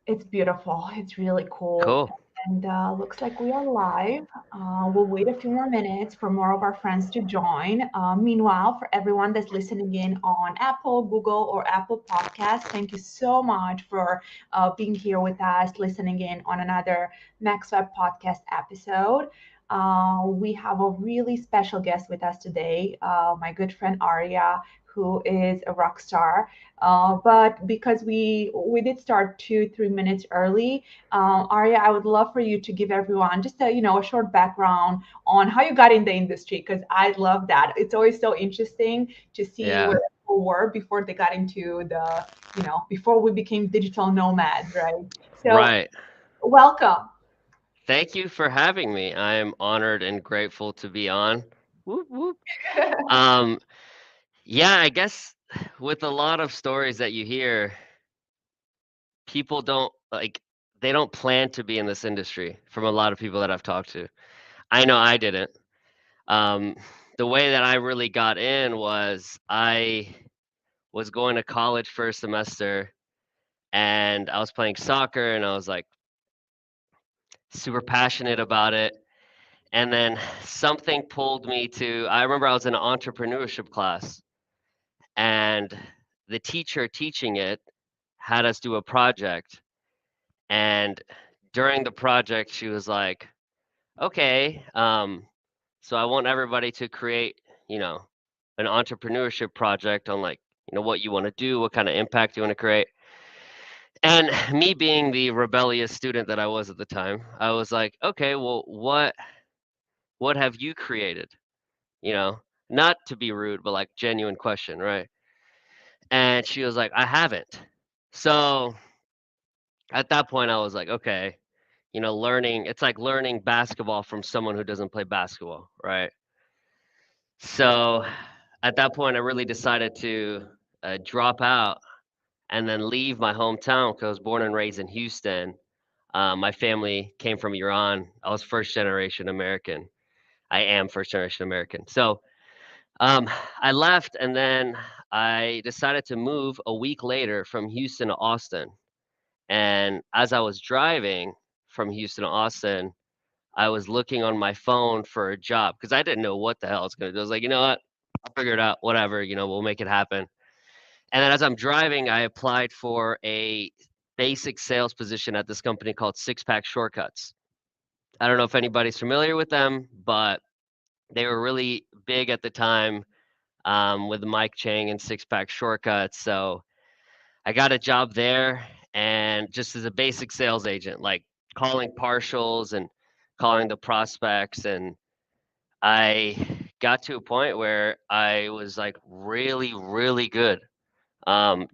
It's beautiful. It's really cool. Cool. And looks like we are live. We'll wait a few more minutes for more of our friends to join. Meanwhile, for everyone that's listening in on Apple, Google, or Apple Podcasts, thank you so much for being here with us, listening in on another MaxWeb podcast episode. We have a really special guest with us today, my good friend Aria, who is a rock star. But because we did start 2-3 minutes early, Aria, I would love for you to give everyone just a short background on how you got in the industry because I love that. It's always so interesting to see Yeah. where people were before they got into the before we became digital nomads, right? So Right. welcome. Thank you for having me. I am honored and grateful to be on. Whoop, whoop. Um, yeah, I guess with a lot of stories that you hear, people don't they don't plan to be in this industry from a lot of people that I've talked to. I know I didn't. Um, the way that I really got in was I was going to college for a semester and I was playing soccer and I was like super passionate about it. And then something pulled me to, I remember I was in an entrepreneurship class and the teacher teaching it had us do a project. And during the project, she was like, okay, so I want everybody to create, you know, an entrepreneurship project on like, what you want to do, what kind of impact you want to create. And me being the rebellious student that I was at the time, I was like, okay, well, what have you created? You know, not to be rude, but like genuine question, right? And she was like, I haven't. So at that point, I was like, okay, learning, it's like learning basketball from someone who doesn't play basketball, right? So at that point, I really decided to drop out and then leave my hometown because I was born and raised in Houston. My family came from Iran. I was first generation American. I am first generation American. So Um, I left and then I decided to move a week later from Houston to Austin. And as I was driving from Houston to Austin, I was looking on my phone for a job because I didn't know what the hell I was going to do. I was like, you know what? I'll figure it out. Whatever, we'll make it happen. And then as I'm driving, I applied for a basic sales position at this company called Six Pack Shortcuts. I don't know if anybody's familiar with them, but they were really big at the time with Mike Chang and Six Pack Shortcuts. So I got a job there and just as a basic sales agent, like calling partials and calling the prospects. And I got to a point where I was like really, really good.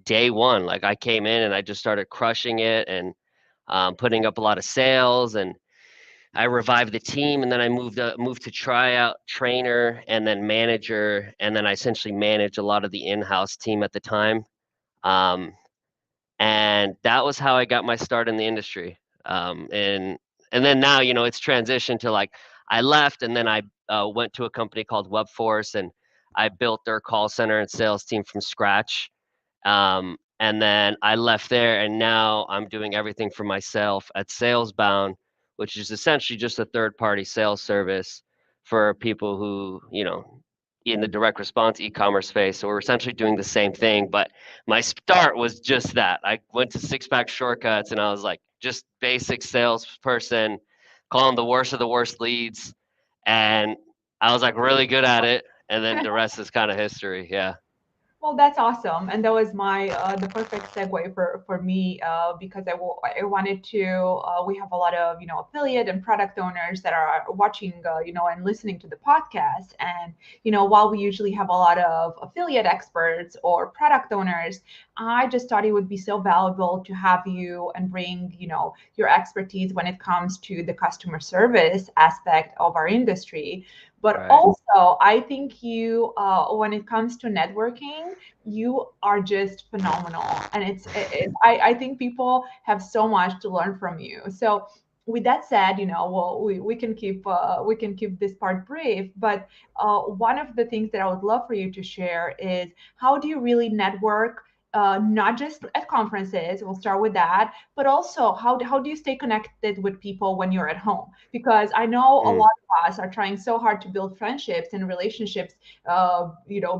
Day one, like I came in and I just started crushing it and putting up a lot of sales and I revived the team and then I moved to tryout trainer and then manager and then I essentially managed a lot of the in-house team at the time. Um, and that was how I got my start in the industry. And then now it's transitioned to like I left and then I went to a company called Webforce and I built their call center and sales team from scratch. And then I left there, and now I'm doing everything for myself at Salesbound, which is essentially just a third party sales service for people who, in the direct response e-commerce space. So we're essentially doing the same thing, but my start was just that. I went to Six Pack Shortcuts, and I was like just basic salesperson, calling the worst of the worst leads, and I was like really good at it. And then the rest is kind of history. Yeah. Well, that's awesome, and that was my the perfect segue for me because I wanted to. We have a lot of affiliate and product owners that are watching and listening to the podcast, and while we usually have a lot of affiliate experts or product owners, I just thought it would be so valuable to have you and bring your expertise when it comes to the customer service aspect of our industry. But Right. also, I think you, when it comes to networking, you are just phenomenal, and I think people have so much to learn from you. So, with that said, well, we can keep this part brief. But one of the things that I would love for you to share is how do you really network not just at conferences, we'll start with that, but also how do you stay connected with people when you're at home? Because I know a Mm. lot of us are trying so hard to build friendships and relationships,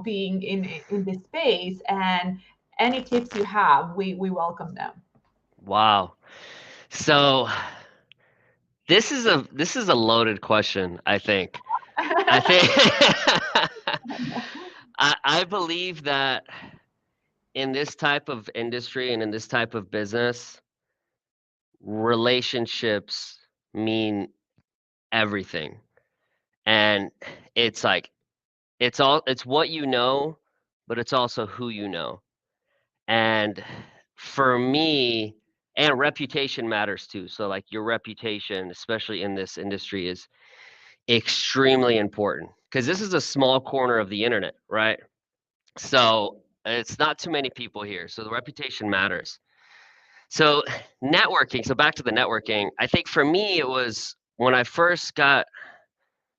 being in this space. And any tips you have, we welcome them. Wow. So this is a loaded question, I think. I think I believe that in this type of industry and in this type of business, relationships mean everything. And it's like it's what you know, but it's also who you know. And for me, and reputation matters too. So like your reputation, especially in this industry, is extremely important because this is a small corner of the internet, right? So it's not too many people here. So the reputation matters. So networking, so back to the networking, I think for me it was when I first got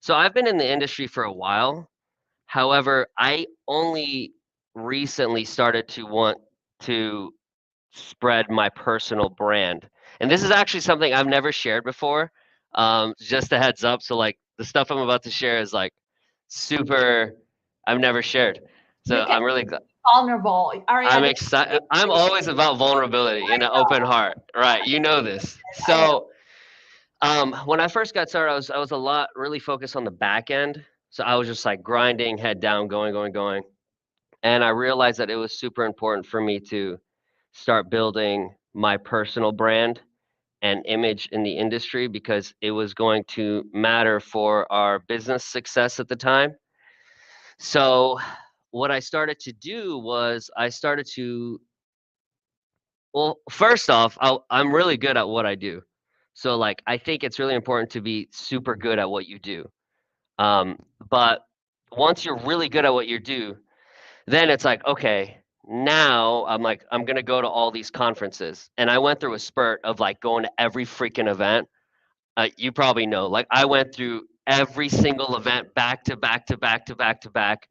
so I've been in the industry for a while. However, I only recently started to want to spread my personal brand. And this is actually something I've never shared before. Just a heads up. So like the stuff I'm about to share is like super I've never shared. So You can I'm really be vulnerable, Aria. I'm This excited. I'm always about vulnerability and an open heart. Right. You know this. I know. So when I first got started, I was a lot really focused on the back end. So I was just like grinding, head down, going, going, going. And I realized that it was super important for me to start building my personal brand and image in the industry because it was going to matter for our business success at the time. So what I started to do was I started to well, first off, I'm really good at what I do. So like I think it's really important to be super good at what you do. But once you're really good at what you do, then it's like, okay, now I'm like, I'm gonna go to all these conferences. And I went through a spurt of like going to every freaking event. You probably know, like I went through every single event back to back to back to back to back.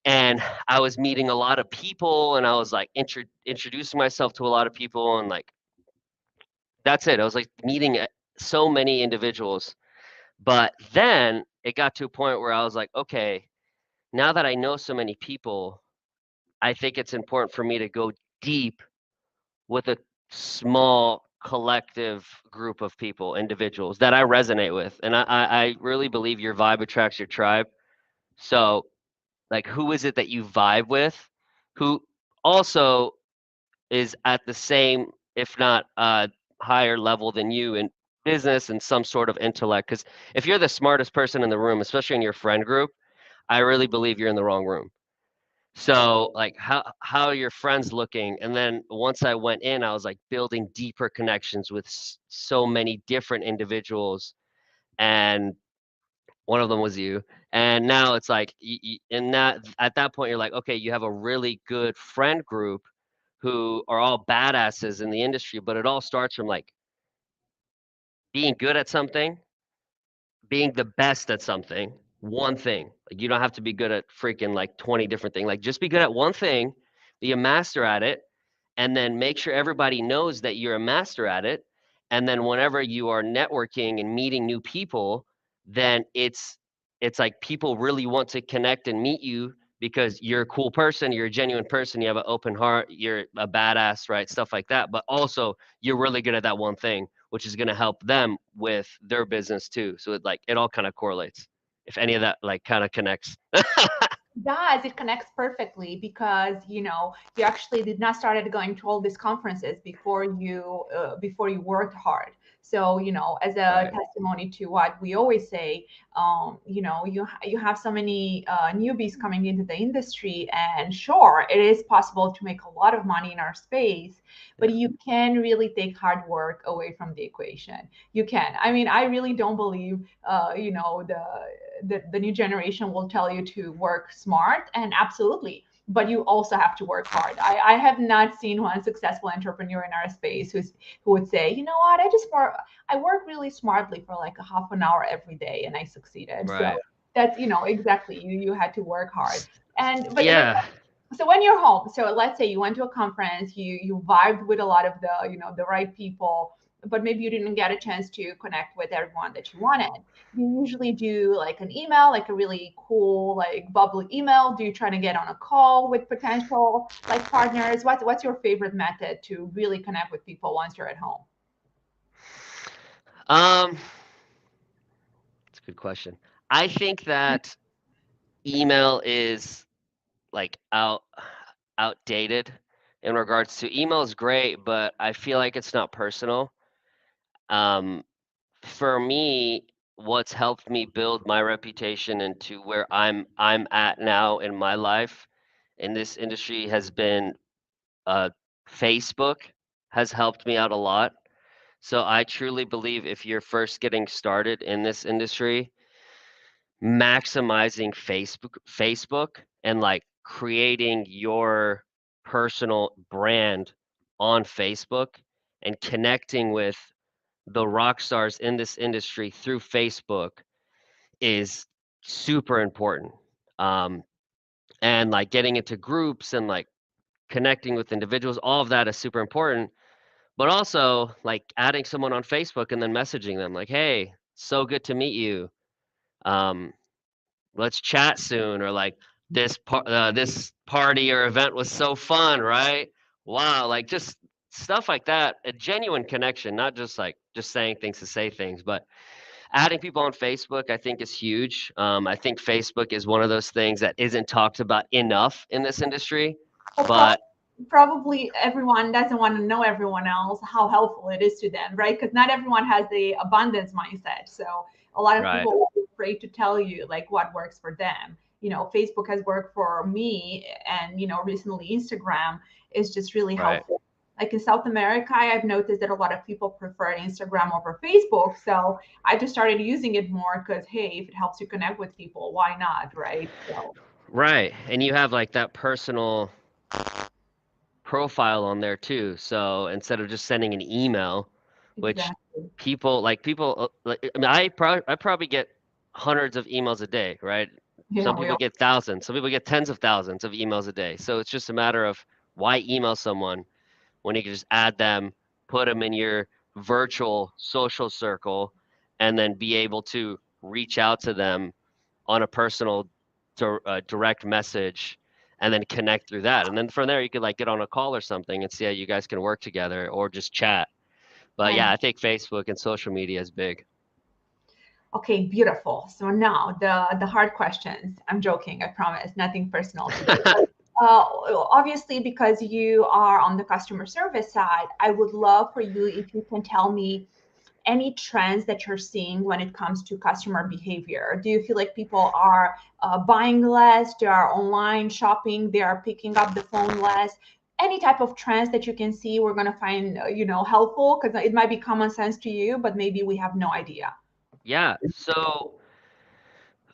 And I was meeting a lot of people and I was like introducing myself to a lot of people and like that's it. I was like meeting so many individuals. But then it got to a point where I was like, okay, now that I know so many people, I think it's important for me to go deep with a small collective group of people, individuals that I resonate with. And I really believe your vibe attracts your tribe. So, like, who is it that you vibe with? Who also is at the same, if not higher level than you in business and some sort of intellect? Because if you're the smartest person in the room, especially in your friend group, I really believe you're in the wrong room. So, like, how are your friends looking? And then once I went in, I was like building deeper connections with so many different individuals, and one of them was you. And now it's like, and that at that point, you're like, okay, you have a really good friend group who are all badasses in the industry, but it all starts from like being good at something, being the best at something, one thing. Like you don't have to be good at freaking like 20 different things. Like just be good at one thing, be a master at it, and then make sure everybody knows that you're a master at it. And then whenever you are networking and meeting new people, then it's like people really want to connect and meet you because you're a cool person, you're a genuine person, you have an open heart, you're a badass, right? Stuff like that. But also you're really good at that one thing, which is going to help them with their business too. So it like it all kind of correlates. If any of that like kind of connects. Does it connects perfectly because you actually did not started going to all these conferences before you worked hard. So as a Right. testimony to what we always say, you have so many newbies coming into the industry, and sure, it is possible to make a lot of money in our space, but Yeah. you can really take hard work away from the equation. You can. I mean, I really don't believe the new generation will tell you to work smart, and absolutely, but you also have to work hard. I have not seen one successful entrepreneur in our space who would say, you know what, I work really smartly for like a half an hour every day and I succeeded. So Right. that's exactly, you had to work hard. And but Yeah. So when you're home, so let's say you went to a conference, you vibed with a lot of the, the right people, but maybe you didn't get a chance to connect with everyone that you wanted. Do you usually do like an email, like a really cool, like bubbly email? Do you try to get on a call with potential like partners? What's your favorite method to really connect with people once you're at home? Um, it's a good question. I think that email is like outdated in regards to email is great, but I feel like it's not personal. Um, for me, what's helped me build my reputation into where I'm at now in my life in this industry has been uh, Facebook has helped me out a lot. So I truly believe if you're first getting started in this industry, maximizing Facebook and like creating your personal brand on Facebook and connecting with the rock stars in this industry through Facebook is super important. Um, and like getting into groups and like connecting with individuals, all of that is super important. But also like adding someone on Facebook and then messaging them like, "Hey, so good to meet you. Um, let's chat soon," or like this party or event was so fun, right? Wow, like just stuff like that, a genuine connection, not just like just saying things to say things, but adding people on Facebook, I think is huge. I think Facebook is one of those things that isn't talked about enough in this industry, Well, but probably everyone doesn't want to know everyone else how helpful it is to them, right? Because not everyone has the abundance mindset. So a lot of right, people are afraid to tell you like what works for them. Facebook has worked for me, and recently Instagram is just really right. helpful. Like in South America, I've noticed that a lot of people prefer Instagram over Facebook. So I just started using it more because, hey, if it helps you connect with people, why not, right? So Right. And you have like that personal profile on there too. So instead of just sending an email, which exactly. people like I mean I probably get hundreds of emails a day, right? Yeah, Some we people all get thousands, some people get tens of thousands of emails a day. So it's just a matter of why email someone when you can just add them, put them in your virtual social circle, and then be able to reach out to them on a personal direct message and then connect through that. And then from there, you could like get on a call or something and see how you guys can work together or just chat. But I yeah, I think Facebook and social media is big. Okay, beautiful. So now the hard questions. I'm joking, I promise. Nothing personal today. But obviously, because you are on the customer service side, I would love for you if you can tell me any trends that you're seeing when it comes to customer behavior. Do you feel like people are buying less? They are online shopping. They are picking up the phone less. Any type of trends that you can see, we're gonna find helpful because it might be common sense to you, but maybe we have no idea. Yeah.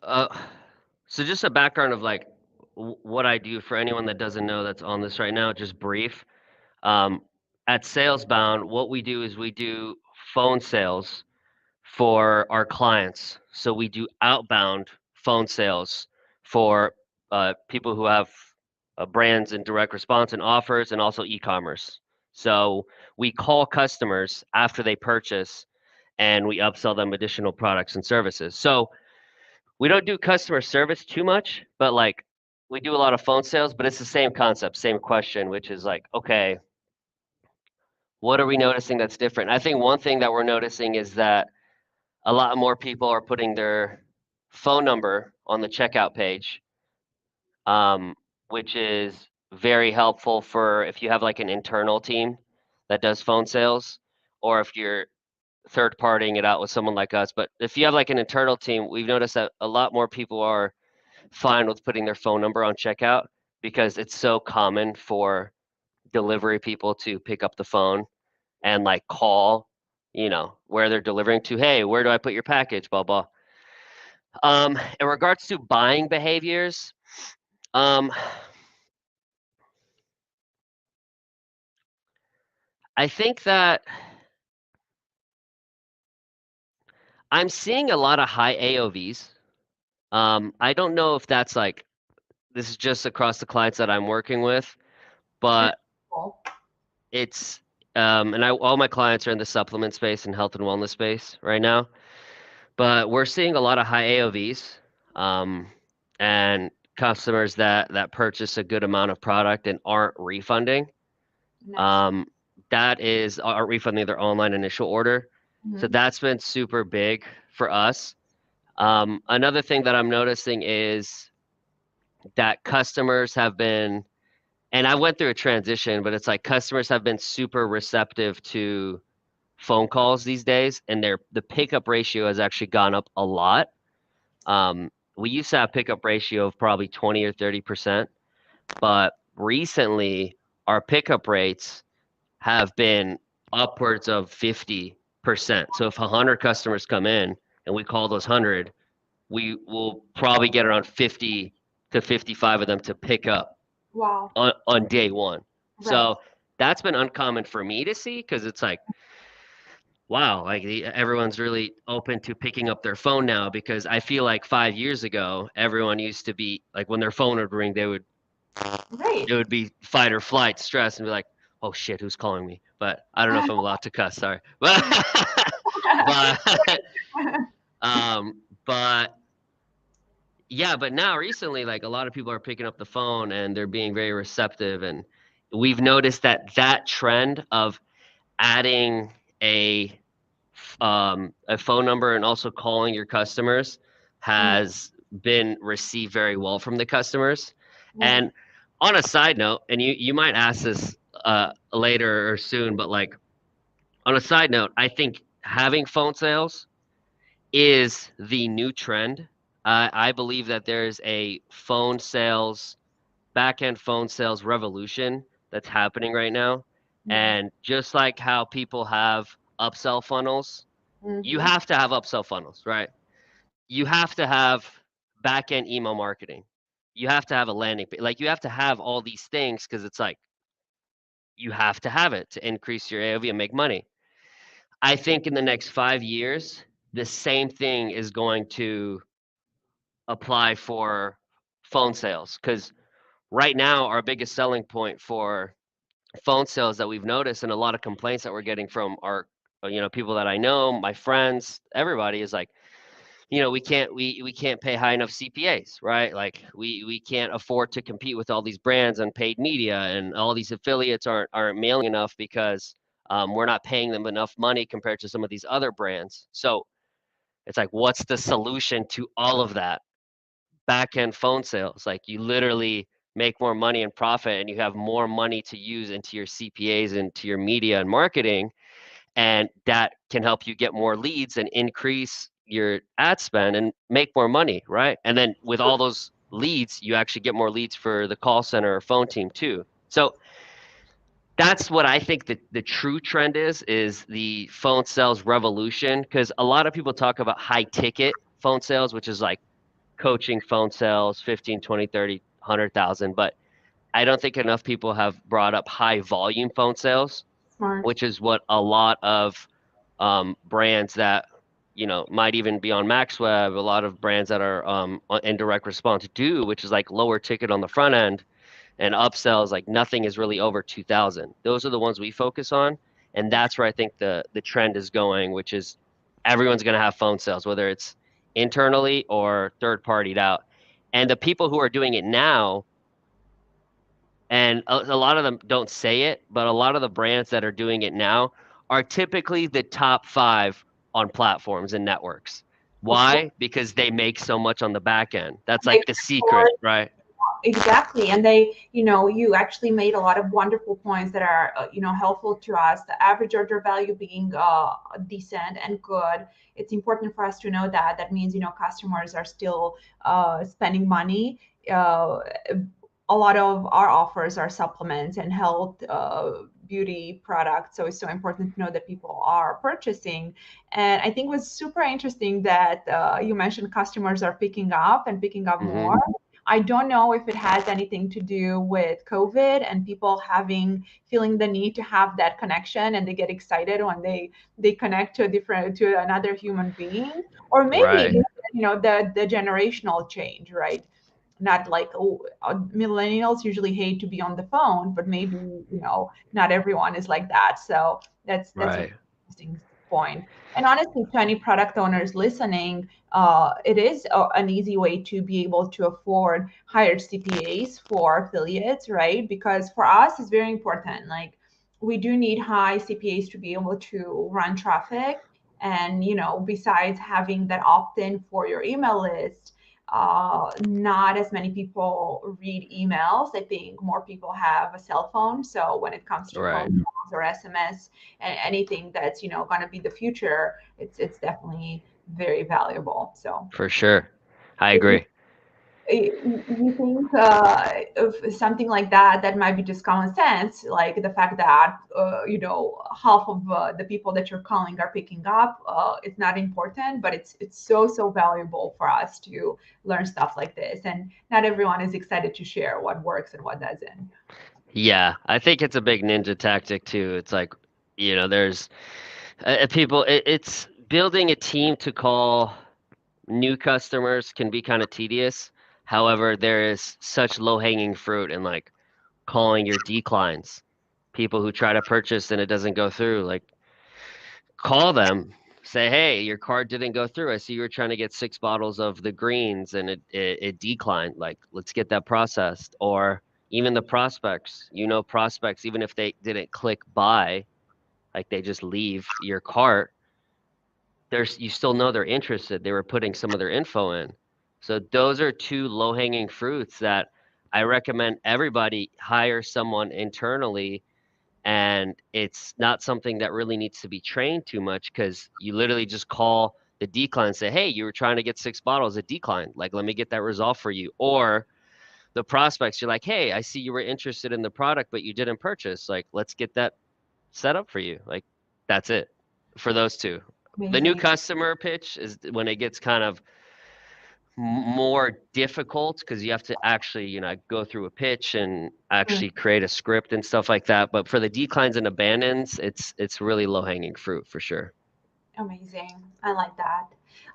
Uh, so just a background of like what I do for anyone that doesn't know that's on this right now, just brief. Um, at Salesbound, what we do is we do phone sales for our clients. So we do outbound phone sales for people who have brands and direct response and offers and also e-commerce. So we call customers after they purchase and we upsell them additional products and services. So we don't do customer service too much, but like we do a lot of phone sales, but it's the same concept, same question, which is like, okay, what are we noticing that's different? I think one thing that we're noticing is that a lot more people are putting their phone number on the checkout page, um, which is very helpful for if you have like an internal team that does phone sales, or if you're third partying it out with someone like us. But if you have like an internal team, we've noticed that a lot more people are fine with putting their phone number on checkout because it's so common for delivery people to pick up the phone and like call, where they're delivering to. Hey, where do I put your package? Blah blah. In regards to buying behaviors, um, I think that I'm seeing a lot of high AOVs. I don't know if that's like this is just across the clients that I'm working with, but Cool. it's and all my clients are in the supplement space and health and wellness space right now. But we're seeing a lot of high AOVs, um, and customers that purchase a good amount of product and aren't refunding. Nice. Um, that is aren't refunding their online initial order. So Mhm. that's been super big for us. Another thing that I'm noticing is that customers have been, and I went through a transition, but it's like customers have been super receptive to phone calls these days, and the pickup ratio has actually gone up a lot. We used to have pickup ratio of probably 20 or 30%, but recently our pickup rates have been upwards of 50%. So if 100 customers come in and we call those 100, we will probably get around 50 to 55 of them to pick up Wow. on day one. Right. So that's been uncommon for me to see because it's like, wow, like everyone's really open to picking up their phone now because I feel like 5 years ago, everyone used to be like when their phone would ring, Right. it would be fight or flight, stress, and be like, oh shit, who's calling me? But I don't know if I'm allowed to cuss, sorry. But but yeah, but now recently, like a lot of people are picking up the phone and they're being very receptive, and we've noticed that trend of adding a a phone number and also calling your customers Mhm. has been received very well from the customers. Right. And on a side note, and you might ask this later or soon, but like on a side note, I think having phone sales is the new trend. I believe that there's a phone sales, back end phone sales revolution that's happening right now. Yeah. And just like how people have upsell funnels, you Hmm. have to have upsell funnels, right? You have to have back end email marketing. You have to have a landing page. Like you have to have all these things because it's like you have to have it to increase your AOV and make money. I think in the next 5 years, the same thing is going to apply for phone sales because right now our biggest selling point for phone sales that we've noticed and a lot of complaints that we're getting from our people that I know, my friends, everybody is like, we can't pay high enough CPAs, right? Like we can't afford to compete with all these brands on paid media, and all these affiliates aren't mailing enough because we're not paying them enough money compared to some of these other brands. So it's like, what's the solution to all of that? Back end phone sales. Like you literally make more money and profit, and you have more money to use into your CPAs and to your media and marketing, and that can help you get more leads and increase your ad spend and make more money, right? And then with all those leads, you actually get more leads for the call center or phone team too. So that's what I think the true trend is the phone sales revolution, because a lot of people talk about high ticket phone sales, which is like coaching phone sales, 15, 20, 30, 100,000, but I don't think enough people have brought up high volume phone sales, Smart. which is what a lot of brands that might even be on MaxWeb, a lot of brands that are in direct response do, which is like lower ticket on the front end and upsells. Like nothing is really over 2,000. Those are the ones we focus on, and that's where I think the trend is going, which is everyone's going to have phone sales, whether it's internally or third partied out. And the people who are doing it now, and a lot of them don't say it, but a lot of the brands that are doing it now are typically the top five on platforms and networks. Of course. Why? Because they make so much on the back end. That's They like the secret, right? exactly, and you actually made a lot of wonderful points that are helpful to us. The average order value being decent and good, it's important for us to know that. That means customers are still spending money. A lot of our offers are supplements and health beauty products, so it's so important to know that people are purchasing. And I think it was super interesting that you mentioned customers are picking up and picking up Hmm. more. I don't know if it has anything to do with COVID and people feeling the need to have that connection, and they get excited when they connect to another human being, or maybe Right. the generational change, right? not like, oh, millennials usually hate to be on the phone, but maybe, not everyone is like that. So that's an Right. interesting point. And honestly, to any product owners listening, it is an easy way to be able to afford higher CPAs for affiliates, right? Because for us, it's very important. Like, we do need high CPAs to be able to run traffic. And, besides having that opt-in for your email list, not as many people read emails. I think more people have a cell phone. So when it comes to Right. phone calls or SMS and anything that's, going to be the future, it's definitely very valuable. So For sure. I agree. you think of something like that might be just common sense, like the fact that half of the people that you're calling are picking up. It's not important, but it's so valuable for us to learn stuff like this, and not everyone is excited to share what works and what doesn't. Yeah, I think it's a big ninja tactic too. It's like, there's people, it's building a team to call new customers can be kind of tedious. However, there is such low-hanging fruit in like calling your declines, people who try to purchase and it doesn't go through. Like, call them, say, hey, your card didn't go through. I see you were trying to get 6 bottles of the greens and it declined. Like, let's get that processed. Or even the prospects, prospects, even if they didn't click buy, like they just leave your cart, you still know they're interested. They were putting some of their info in. So those are two low-hanging fruits that I recommend everybody hire someone internally, and it's not something that really needs to be trained too much because you literally just call the decline and say, hey, you were trying to get 6 bottles, it declined, like let me get that resolved for you. Or the prospects, you're like, hey, I see you were interested in the product but you didn't purchase, like let's get that set up for you. Like, that's it for those two. The new Amazing. customer pitch is when it gets kind of more difficult because you have to actually, go through a pitch and actually create a script and stuff like that. But for the declines and abandons, it's really low hanging fruit for sure. Amazing. I like that.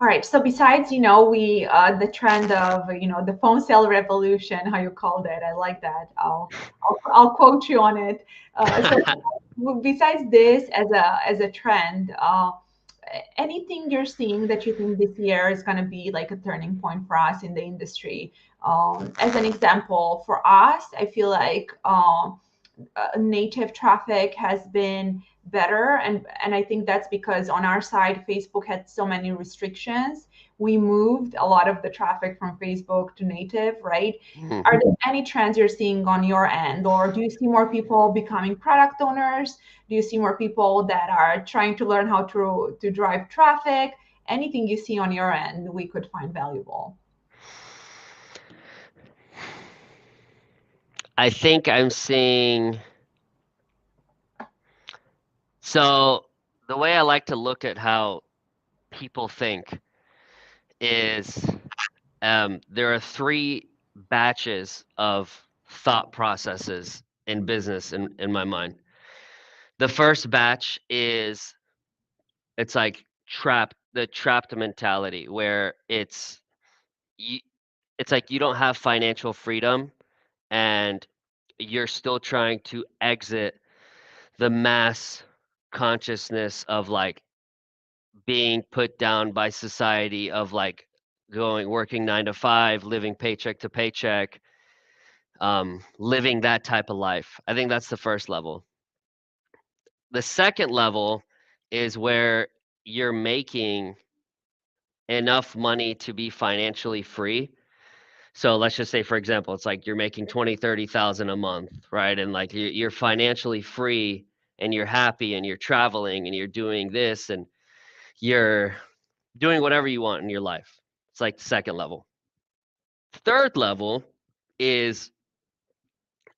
All right. So besides, we the trend of the phone sale revolution, how you called it, I like that. I'll quote you on it. So besides this as a trend, anything you're seeing that you think this year is going to be like a turning point for us in the industry? As an example, for us, I feel like native traffic has been better, and I think that's because on our side Facebook had so many restrictions. We moved a lot of the traffic from Facebook to native, right? Mhm. Are there any trends you're seeing on your end, or do you see more people becoming product owners? Do you see more people that are trying to learn how to drive traffic? Anything you see on your end we could find valuable. I think I'm seeing. So the way I like to look at how people think is, there are three batches of thought processes in business in my mind. The first batch is, it's like the trapped mentality where you, it's like you don't have financial freedom and you're still trying to exit the mass consciousness of like being put down by society of like going working 9 to 5, living paycheck to paycheck, living that type of life. I think that's the first level. The second level is where you're making enough money to be financially free. So let's just say, for example, it's like you're making 20, 30,000 a month, right? And like you're financially free and you're happy and you're traveling and you're doing this and you're doing whatever you want in your life. It's like the second level. Third level is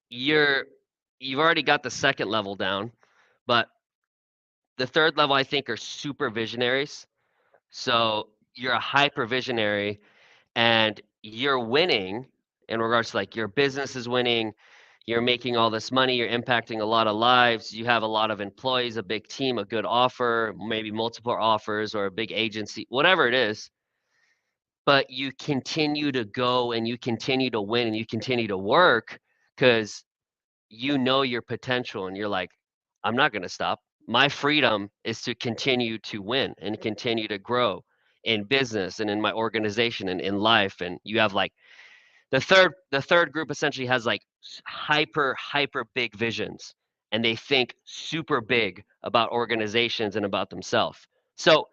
you're you've already got the second level down, but the third level I think are super visionaries. So you're a hyper visionary and you're winning in regards to like your business is winning, you're making all this money, you're impacting a lot of lives, you have a lot of employees, a big team, a good offer, maybe multiple offers or a big agency, whatever it is. but you continue to go and you continue to win and you continue to work because you know your potential and you're like, I'm not going to stop. My freedom is to continue to win and continue to grow in business and in my organization and in life. And you have like the third group essentially has like hyper big visions, and they think super big about organizations and about themselves. So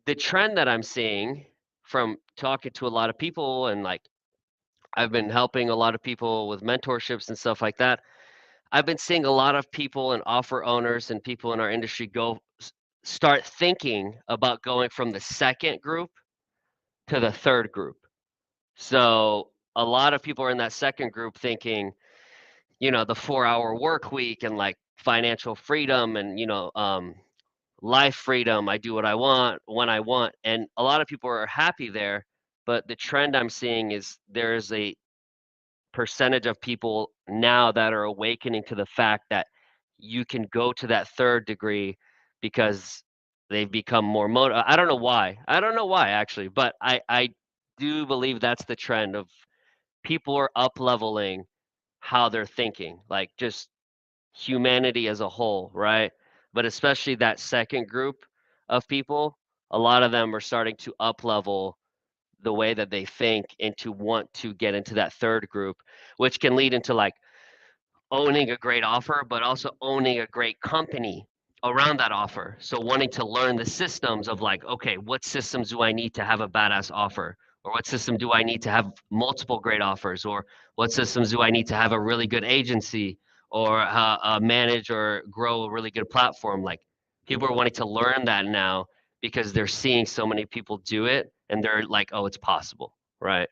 the trend that I'm seeing from talking to a lot of people, and like I've been helping a lot of people with mentorships and stuff like that, I've been seeing a lot of people and offer owners and people in our industry start thinking about going from the second group to the third group. So a lot of people are in that second group thinking, the 4-hour work week and like financial freedom and, life freedom. I do what I want when I want. And a lot of people are happy there. But the trend I'm seeing is there's a percentage of people now that are awakening to the fact that you can go to that third degree because they've become more I don't know why. I don't know why actually, but I do believe that's the trend of people are up leveling how they're thinking, like just humanity as a whole, right? But especially that second group of people, a lot of them are starting to up level the way that they think and to want to get into that third group, which can lead into like owning a great offer, but also owning a great company around that offer. So wanting to learn the systems of like, okay, what systems do I need to have a badass offer? Or what system do I need to have multiple great offers? Or what systems do I need to have a really good agency or manage or grow a really good platform? Like people are wanting to learn that now because they're seeing so many people do it and they're like, oh, it's possible, right?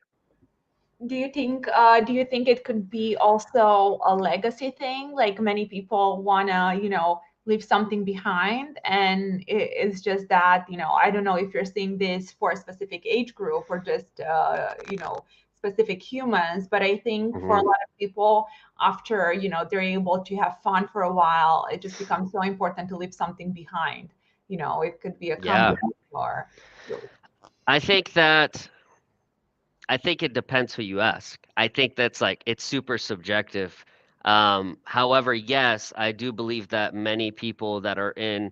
Do you think it could be also a legacy thing? Like many people wanna, leave something behind, and it's just that, I don't know if you're seeing this for a specific age group or just, specific humans, but I think for a Hmm. lot of people, after, they're able to have fun for a while, it just becomes so important to leave something behind. It could be a company Yeah. or I think that I think it depends who you ask. I think that's like it's super subjective. However, yes, I do believe that many people that are in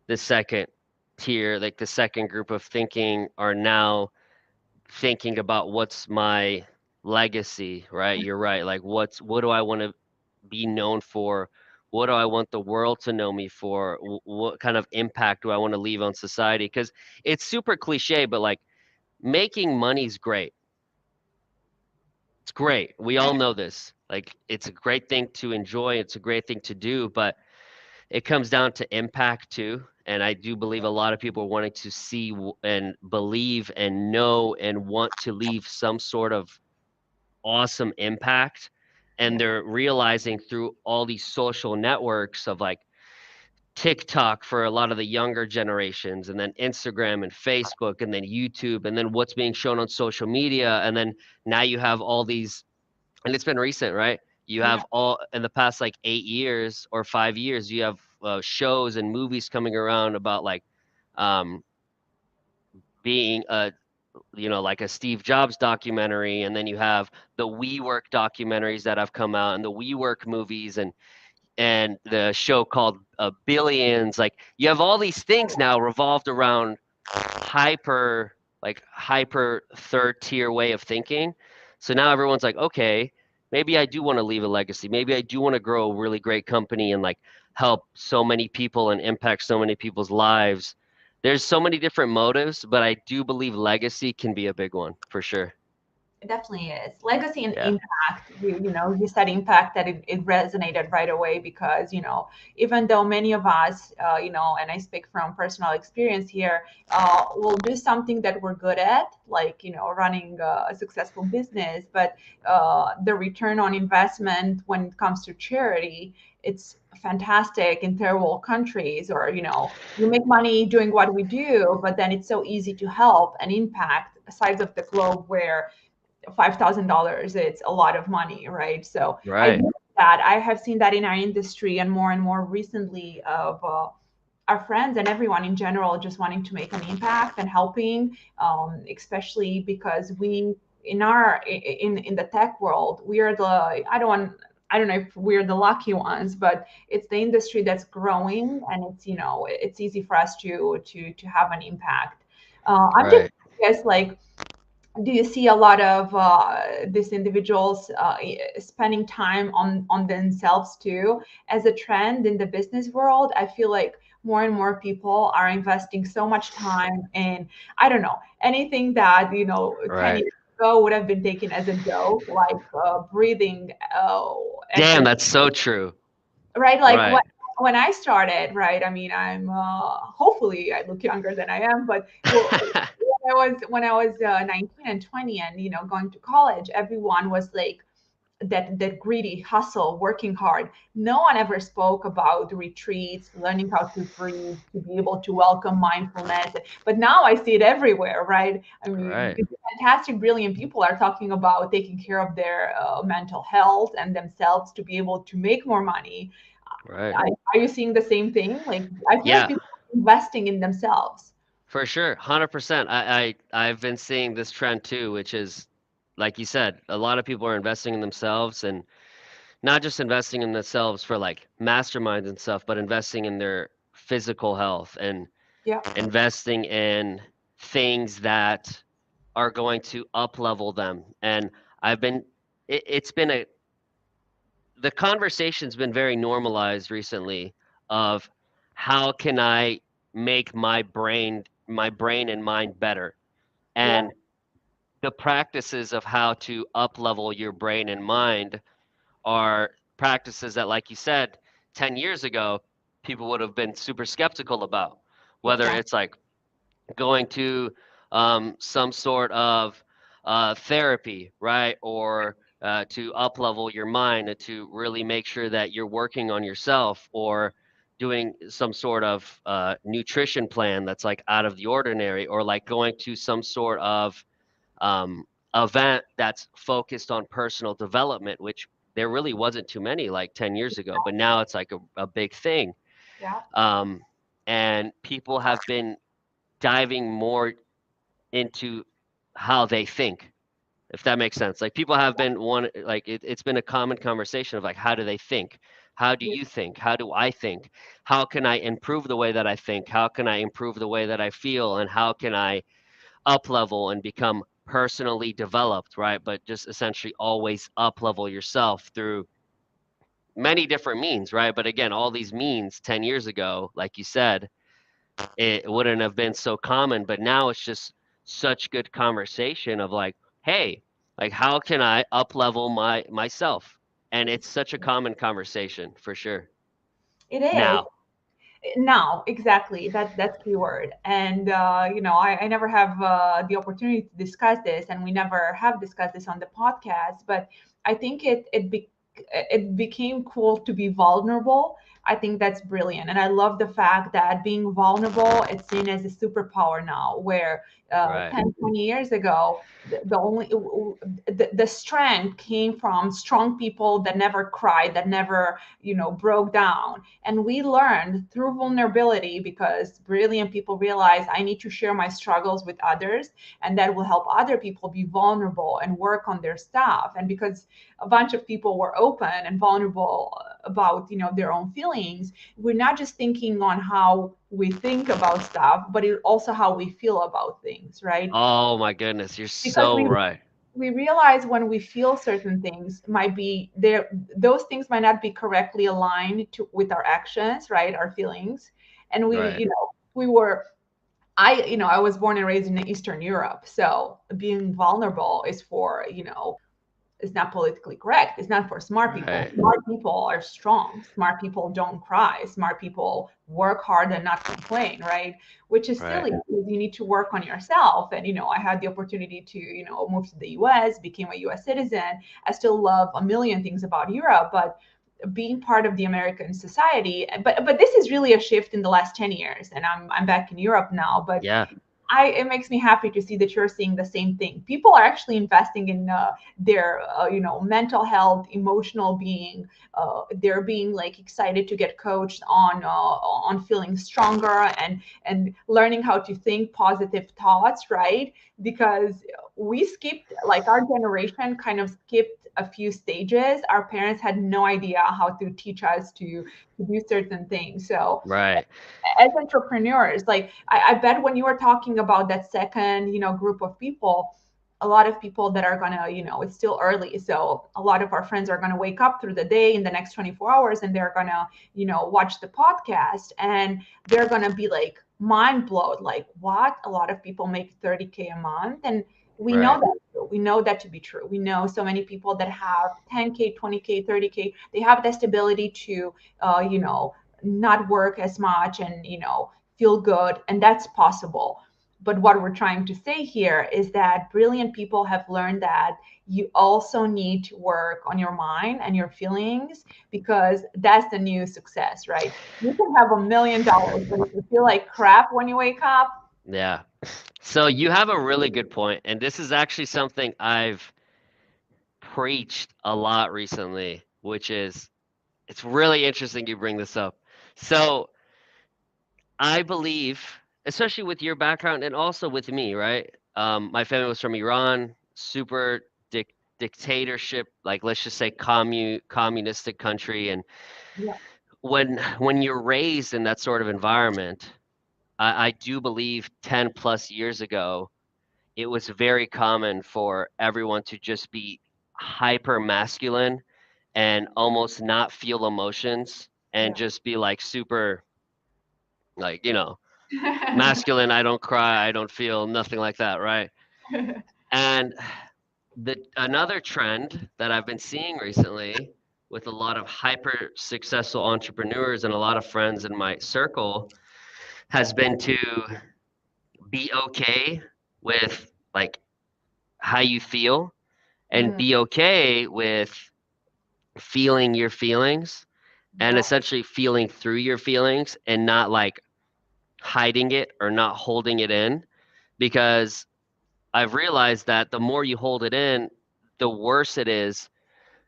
the second tier, like the second group of thinking, are now thinking about what's my legacy, right? You're right. Like what do I want to be known for? What do I want the world to know me for? What kind of impact do I want to leave on society? Because it's super cliche, but like making money's great. It's great. We all know this. Like, it's a great thing to enjoy. It's a great thing to do, but it comes down to impact too. And I do believe a lot of people are wanting to see and believe and know and want to leave some sort of awesome impact. And yeah, they're realizing through all these social networks of like TikTok for a lot of the younger generations, and then Instagram and Facebook, and then YouTube, and then what's being shown on social media. And then now you have all these, and it's been recent, right? You yeah, have all in the past like 8 years or 5 years, you have shows and movies coming around about like um, being a like a Steve Jobs documentary, and then you have the WeWork documentaries that have come out, and the WeWork movies, and the show called Billions. Like you have all these things now revolved around hyper hyper third tier way of thinking. So now everyone's like, okay, maybe I do want to leave a legacy. Maybe I do want to grow a really great company and like help so many people and impact so many people's lives. There's so many different motives, but I do believe legacy can be a big one for sure. it definitely is. Legacy and Yeah. impact. You said impact, that it resonated right away because, even though many of us, and I speak from personal experience here, will do something that we're good at, like, running a successful business, but the return on investment when it comes to charity, it's fantastic in third world countries, or, we make money doing what we do, but then it's so easy to help and impact sides of the globe where $5,000, it's a lot of money, right? So I Right. do that. I have seen that in our industry, and more recently of our friends and everyone in general just wanting to make an impact and helping, especially because we in our in the tech world, we are the I don't know if we're the lucky ones, but it's the industry that's growing, and it's, it's easy for us to have an impact. I'm just Right. curious, like, do you see a lot of these individuals spending time on themselves too as a trend in the business world? I feel like more and more people are investing so much time in, I don't know, anything that 10 Right. years ago would have been taken as a joke, like breathing Damn, exercise, that's so true. right? Like Right. when I started, right? I mean, I'm hopefully I look younger than I am, but when I was 19 and 20, and going to college, everyone was like that greedy hustle, working hard. No one ever spoke about retreats, learning how to breathe, to be able to welcome mindfulness. But now I see it everywhere, right? I mean, Right. these fantastic, brilliant people are talking about taking care of their mental health and themselves to be able to make more money. Right. Are you seeing the same thing? Like, I feel like Yeah, people are investing in themselves. for sure. 100%. I've been seeing this trend too, which is like you said, a lot of people are investing in themselves, and not just investing in themselves for like masterminds and stuff, but investing in their physical health and Yeah, investing in things that are going to up level them. And I've been it's been a the conversation's been very normalized recently of how can I make my brain and mind better, yeah, and the practices of how to up level your brain and mind are practices that, like you said, 10 years ago people would have been super skeptical about, whether exactly. it's like going to some sort of therapy, right? Or to up level your mind and to really make sure that you're working on yourself, or doing some sort of nutrition plan that's like out of the ordinary, or like going to some sort of um, event that's focused on personal development, which there really wasn't too many like 10 years ago, but now it's like a big thing. Yeah, Um, and people have been diving more into how they think, if that makes sense. Like people have been it's been a common conversation of like, how do they think? How do yeah, you think? How do I think? How can I improve the way that I think? How can I improve the way that I feel? And how can I up level and become personally developed, right? But just essentially always up level yourself through many different means, right? But again, all these means 10 years ago, like you said, it wouldn't have been so common, but now it's just such good conversation of like, hey, like how can I up level myself? And it's such a common conversation for sure. it is. Now, Now, exactly. That's key word. And I never have the opportunity to discuss this, and we never have discussed this on the podcast. But I think it became cool to be vulnerable. I think that's brilliant, and I love the fact that being vulnerable is seen as a superpower now. Where right, 10, 20 years ago, the only the strength came from strong people that never cried, that never broke down. And we learned through vulnerability, because brilliant people realize I need to share my struggles with others, and that will help other people be vulnerable and work on their stuff. And because a bunch of people were open and vulnerable about their own feelings, we're not just thinking on how we think about stuff, but it also how we feel about things, right? oh my goodness, you're Because so right, we realize when we feel certain things might be there, those things might not be correctly aligned with our actions, right, our feelings. And we right, we were I was born and raised in Eastern Europe, so being vulnerable is for it's not politically correct. It's not for smart people. right, Smart people are strong. Smart people don't cry. Smart people work hard and not complain, right? Which is right, silly, because you need to work on yourself. And I had the opportunity to move to the U.S., became a U.S. citizen. I still love a million things about Europe, but being part of the American society. But this is really a shift in the last 10 years, and I'm back in Europe now. But yeah, it makes me happy to see that you're seeing the same thing. People are actually investing in their mental health, emotional being. They're being like excited to get coached on feeling stronger and learning how to think positive thoughts, right? Because we skipped, like our generation kind of skipped a few stages. Our parents had no idea how to teach us to do certain things. So Right. as entrepreneurs, like I bet when you were talking about that second, group of people, a lot of people that are gonna, it's still early. So a lot of our friends are gonna wake up through the day in the next 24 hours and they're gonna, watch the podcast and they're gonna be like mind blown, like what? A lot of people make 30K a month. And we know Right. that. We know that to be true. We know so many people that have 10K, 20K, 30K. They have the stability to, not work as much and feel good, and that's possible. But what we're trying to say here is that brilliant people have learned that you also need to work on your mind and your feelings, because that's the new success, right? You can have $1 million, but if you feel like crap when you wake up. Yeah. So you have a really good point, and this is actually something I've preached a lot recently, which is it's really interesting you bring this up. So I believe, especially with your background and also with me, right? My family was from Iran, super dictatorship, like let's just say communistic country, and Yeah. when you're raised in that sort of environment, I do believe 10 plus years ago, it was very common for everyone to just be hyper masculine and almost not feel emotions and Yeah. just be like super, like, masculine. I don't cry, I don't feel nothing like that, right? And the another trend that I've been seeing recently with a lot of hyper successful entrepreneurs and a lot of friends in my circle has been to be okay with like how you feel and Mm, be okay with feeling your feelings and yeah. essentially feeling through your feelings and not like hiding it or not holding it in, because I've realized that the more you hold it in, the worse it is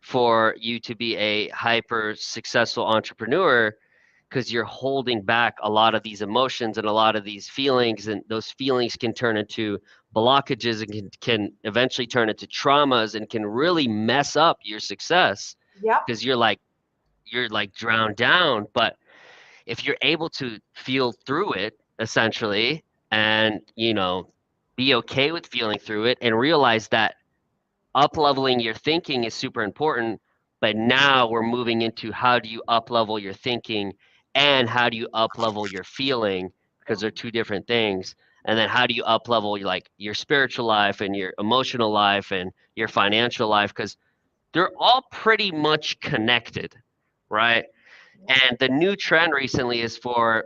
for you to be a hyper successful entrepreneur, because you're holding back a lot of these emotions and a lot of these feelings, and those feelings can turn into blockages and can eventually turn into traumas and can really mess up your success Yep. because you're like drowned down. But if you're able to feel through it essentially and be okay with feeling through it and realize that up leveling your thinking is super important, but now we're moving into how do you up level your thinking and how do you up level your feeling, because they're two different things. And then how do you up level like your spiritual life and your emotional life and your financial life, because they're all pretty much connected, right? And the new trend recently is for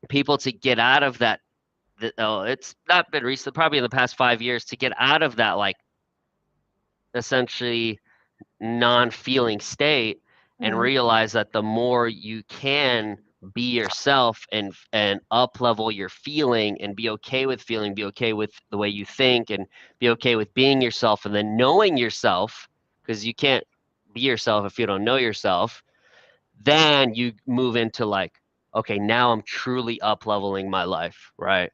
people to get out of that. Oh, it's not been recent, probably in the past 5 years, to get out of that like essentially non-feeling state and Mm, realize that the more you can be yourself and up level your feeling and be okay with feeling, be okay with the way you think and be okay with being yourself and then knowing yourself, because you can't be yourself if you don't know yourself, then you move into like, okay, now I'm truly up leveling my life, right?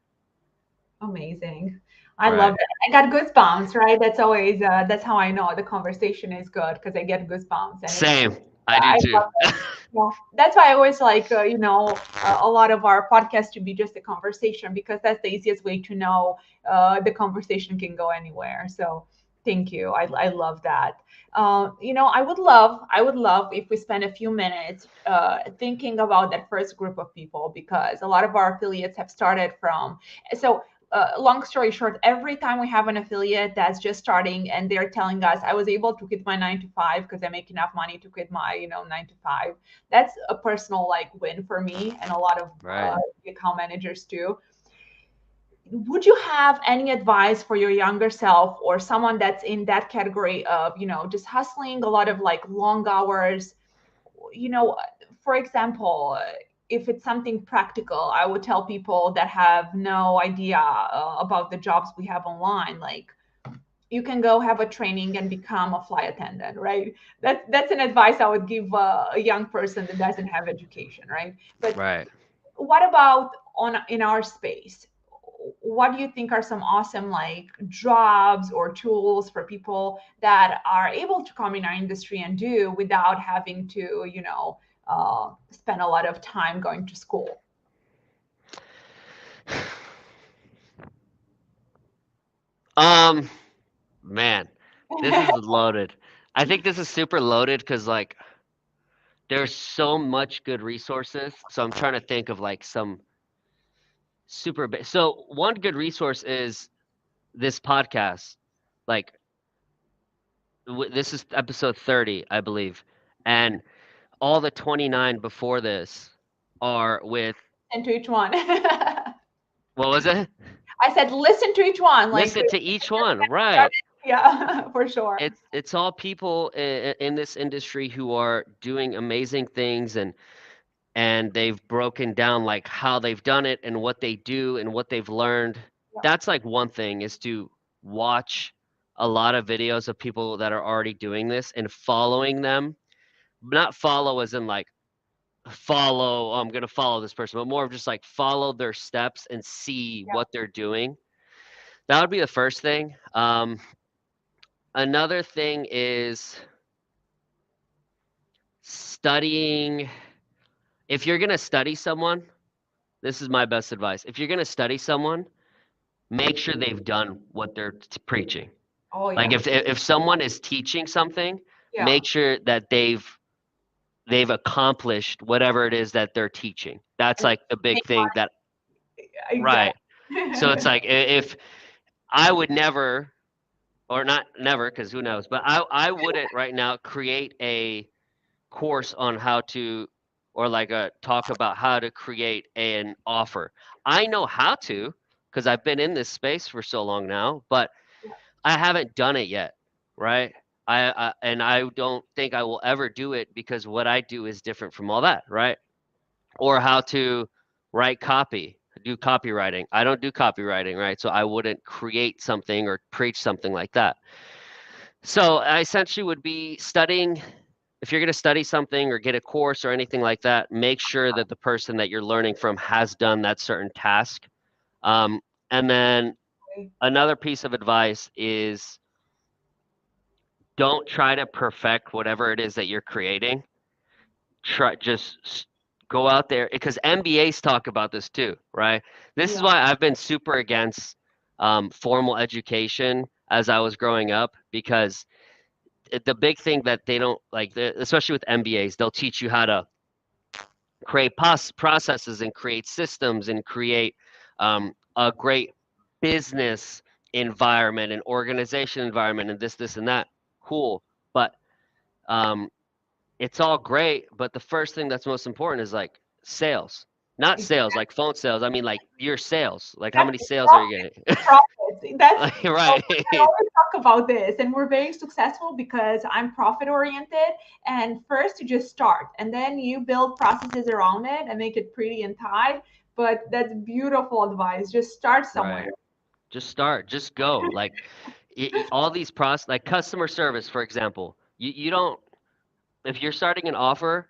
amazing. I love Right. it. I got goosebumps, right? That's always that's how I know the conversation is good, because I get goosebumps and it's Same. I do I too. love it. Yeah, that's why I always like a lot of our podcasts to be just a conversation, because that's the easiest way to know the conversation can go anywhere. So thank you. I love that. I would love if we spend a few minutes thinking about that first group of people, because a lot of our affiliates have started from. So long story short, every time we have an affiliate that's just starting and they're telling us, I was able to quit my 9 to 5 because I make enough money to quit my 9 to 5, that's a personal like win for me and a lot of Right. account managers too. Would you have any advice for your younger self or someone that's in that category of just hustling a lot of like long hours, you know for example, if it's something practical, I would tell people that have no idea about the jobs we have online, like you can go have a training and become a flight attendant, right? That's an advice I would give a young person that doesn't have education, right? But Right. what about on in our space? What do you think are some awesome like jobs or tools for people that are able to come in our industry and do without having to, spend a lot of time going to school? Um, man, this is loaded. I think this is super loaded because like there's so much good resources. So I'm trying to think of like some so one good resource is this podcast. Like this is episode 30, I believe, and all the 29 before this are with And to each one. I what was it? said listen to each one, like Listen to each one, right? yeah, for sure. It's all people in this industry who are doing amazing things and they've broken down like how they've done it and what they do and what they've learned. Yeah, That's like one thing is to watch a lot of videos of people that are already doing this and following them. Not follow as in like follow, oh, I'm going to follow this person, but more of just like follow their steps and see yeah, what they're doing. That would be the first thing. Another thing is studying. If you're going to study someone, this is my best advice. If you're going to study someone, make sure they've done what they're preaching. oh Like yeah, if someone is teaching something, yeah. make sure that they've accomplished whatever it is that they're teaching. That's And like the big make thing that money. right. So Exactly. it's like if I would never or not never because who knows, but I wouldn't right now create a course on how to or like a talk about how to create an offer. I know how to because I've been in this space for so long now, but I haven't done it yet, right? And I don't think I will ever do it because what I do is different from all that, right? Or how to write copy, do copywriting. I don't do copywriting, right? So I wouldn't create something or preach something like that. So I essentially would be studying. If you're going to study something or get a course or anything like that, make sure that the person that you're learning from has done that certain task. Um, and then another piece of advice is don't try to perfect whatever it is that you're creating. Try go out there because MBAs talk about this too, right? This is Yeah, why I've been super against formal education as I was growing up because the big thing that they don't like, especially with MBAs, they'll teach you how to create processes and create systems and create a great business environment and organization environment and this and that. Cool, but um, it's all great, but the first thing that's most important is like sales. Not sales, exactly. like phone sales. I mean, like your sales. Like, how many Exactly. sales are you getting? Profits. That's Like, so right. I always talk about this, and we're very successful because I'm profit oriented. And first, you just start, and then you build processes around it and make it pretty and tight. But that's beautiful advice. Just start somewhere. Right. Just start. Just go. Like, all these like customer service, for example. You don't if you're starting an offer,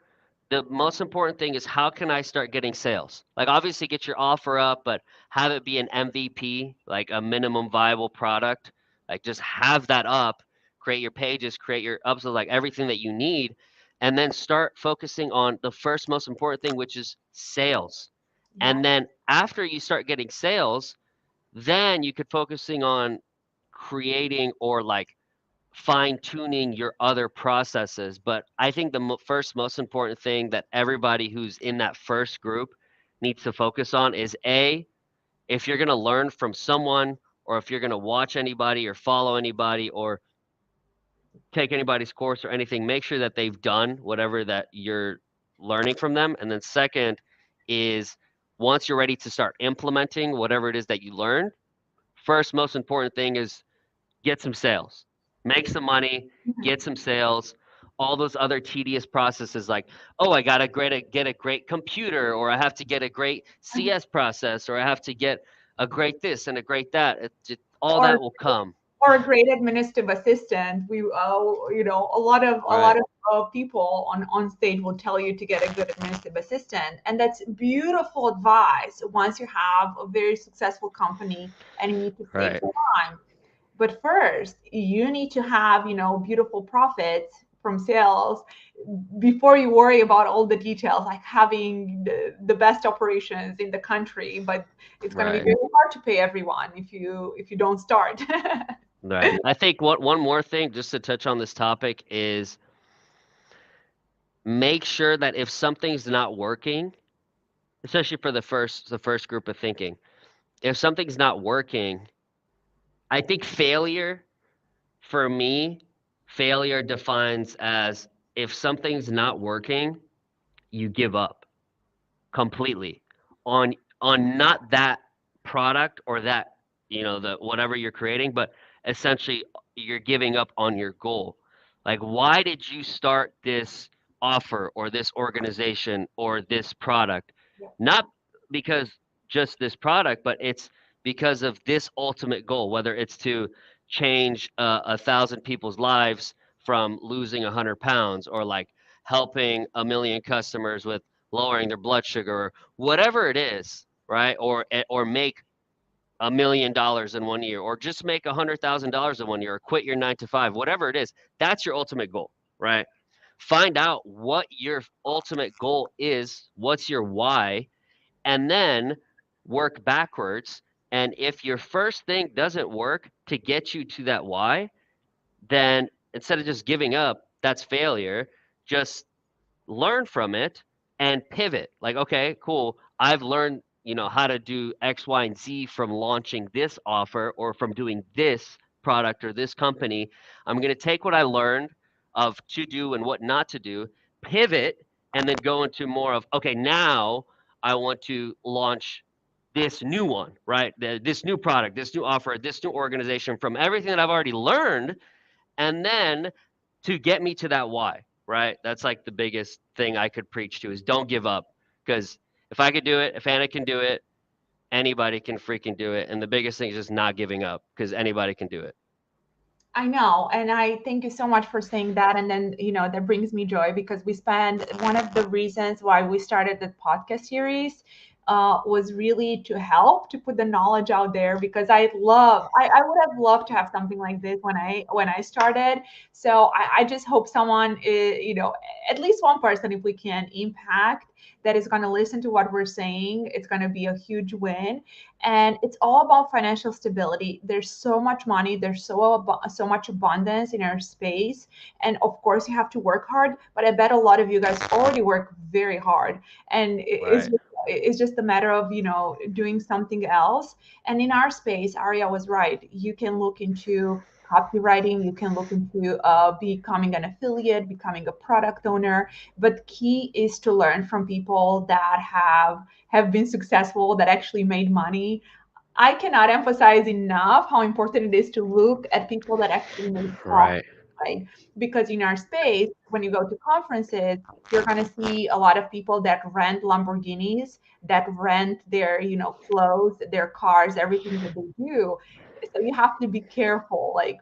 the most important thing is how can I start getting sales? Like obviously get your offer up, but have it be an MVP, like a minimum viable product. Like just have that up, create your pages, create your upsells, like everything that you need, and then start focusing on the first most important thing, which is sales. Yeah, And then after you start getting sales, then you could focusing on creating or like fine tuning your other processes. But I think the first most important thing that everybody who's in that first group needs to focus on is if you're going to learn from someone or if you're going to watch anybody or follow anybody or take anybody's course or anything, make sure that they've done whatever that you're learning from them. And then second is once you're ready to start implementing whatever it is that you learned, first most important thing is get some sales, make some money, mhm, get some sales. all those other tedious processes like, oh, I gotta get a great computer, or I have to get a great CS process, or I have to get a great this and a great that. All or that will come. a great administrative assistant. A Right, lot of people on stage will tell you to get a good administrative assistant, and that's beautiful advice once you have a very successful company and you need to save right, time. But first, you need to have, beautiful profits from sales before you worry about all the details, like having the best operations in the country. But it's going to be right, very hard to pay everyone if you don't start. right. I think what one more thing, just to touch on this topic, is make sure that if something's not working, especially for the first group of thinking, if something's not working, I think failure, for me, failure defines as if something's not working, you give up completely on not that product or that, the whatever you're creating, but essentially you're giving up on your goal. Like, why did you start this offer or this organization or this product? Not because just this product, but it's because of this ultimate goal, whether it's to change 1,000 people's lives from losing 100 pounds, or like helping 1 million customers with lowering their blood sugar, or whatever it is, right? Or make $1 million in 1 year, or just make $100,000 in 1 year, or quit your 9 to 5, whatever it is. That's your ultimate goal, right? Find out what your ultimate goal is, what's your why, and then work backwards. And if your first thing doesn't work to get you to that why, then instead of just giving up, that's failure. Just learn from it and pivot. Like, okay, cool. I've learned, how to do X, Y, and Z from launching this offer or from doing this product or this company. I'm going to take what I learned of to do and what not to do, pivot, and then go into more of, okay, now I want to launch this new one, right? This new product, this new offer, this new organization from everything that I've already learned, and then to get me to that why, right? That's like the biggest thing I could preach to is don't give up. Because if I could do it, if Anna can do it, anybody can freaking do it. And the biggest thing is just not giving up, because anybody can do it. I know. And I thank you so much for saying that. And then, that brings me joy because we spent one of the reasons why we started the podcast series was really to help to put the knowledge out there because I would have loved to have something like this when I started. So I just hope someone is, at least one person, if we can impact, that is going to listen to what we're saying, it's going to be a huge win. And it's all about financial stability. There's so much money, there's so much abundance in our space, and of course you have to work hard, but I bet a lot of you guys already work very hard, and Right. it's just a matter of doing something else. And in our space, Aria was right, you can look into copywriting, you can look into becoming an affiliate, becoming a product owner, but key is to learn from people that have been successful, that actually made money. I cannot emphasize enough how important it is to look at people that actually made profit, Right. right? Because in our space, when you go to conferences, you're going to see a lot of people that rent Lamborghinis, that rent their, clothes, their cars, everything that they do. So you have to be careful. Like,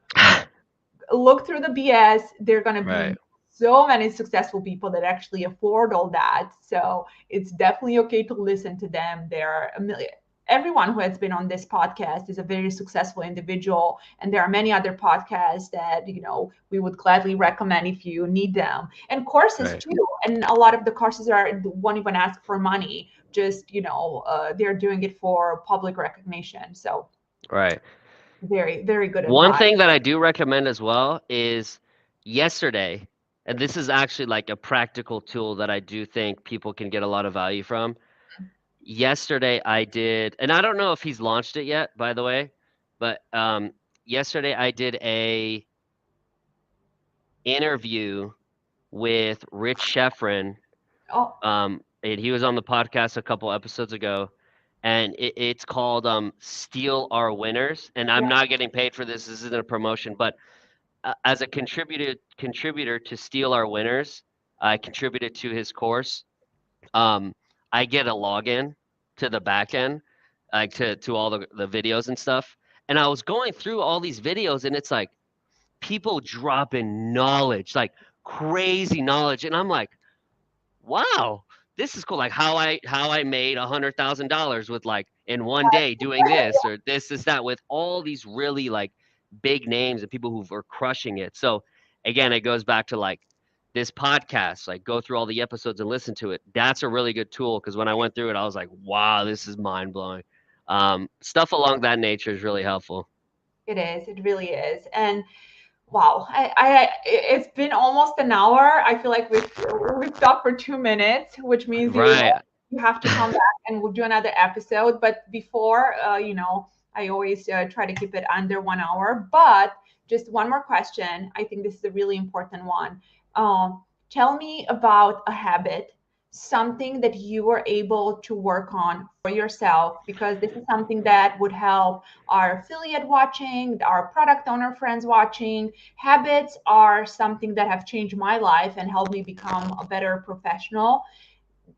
look through the BS. There are going to Right. be so many successful people that actually afford all that. So it's definitely okay to listen to them. There are a million. Everyone who has been on this podcast is a very successful individual, and there are many other podcasts that we would gladly recommend if you need them, and courses Right. too. And a lot of the courses won't even ask for money; just they're doing it for public recognition. So Right. very, very good One advice. thing that I do recommend as well is yesterday, and this is actually like a practical tool that I do think people can get a lot of value from. Yesterday I did, and I don't know if he's launched it yet, by the way, but yesterday I did a interview with Rich Sheffrin. Oh, And he was on the podcast a couple episodes ago, and it's called "Steal Our Winners." And I'm yeah. not getting paid for this. This isn't a promotion, but as a contributor to Steal Our Winners, I contributed to his course. Um, I get a login to the back end, like to all the videos and stuff. And I was going through all these videos, and it's like people dropping knowledge, like crazy knowledge, and I'm like, wow, this is cool. Like how I made $100,000 with like in one day doing this or this that with all these really like big names and people who are crushing it. So again, it goes back to like this podcast, like go through all the episodes and listen to it. That's a really good tool because when I went through it, I was like, wow, this is mind blowing. Stuff along that nature is really helpful. It is. It really is. And wow, it's been almost an hour. I feel like we've talked for 2 minutes, which means Right. you have to come back and we'll do another episode. But before, I always try to keep it under 1 hour. But just one more question. I think this is a really important one. Tell me about a habit, something that you were able to work on for yourself, because this is something that would help our affiliate watching, our product owner friends watching. Habits are something that have changed my life and helped me become a better professional.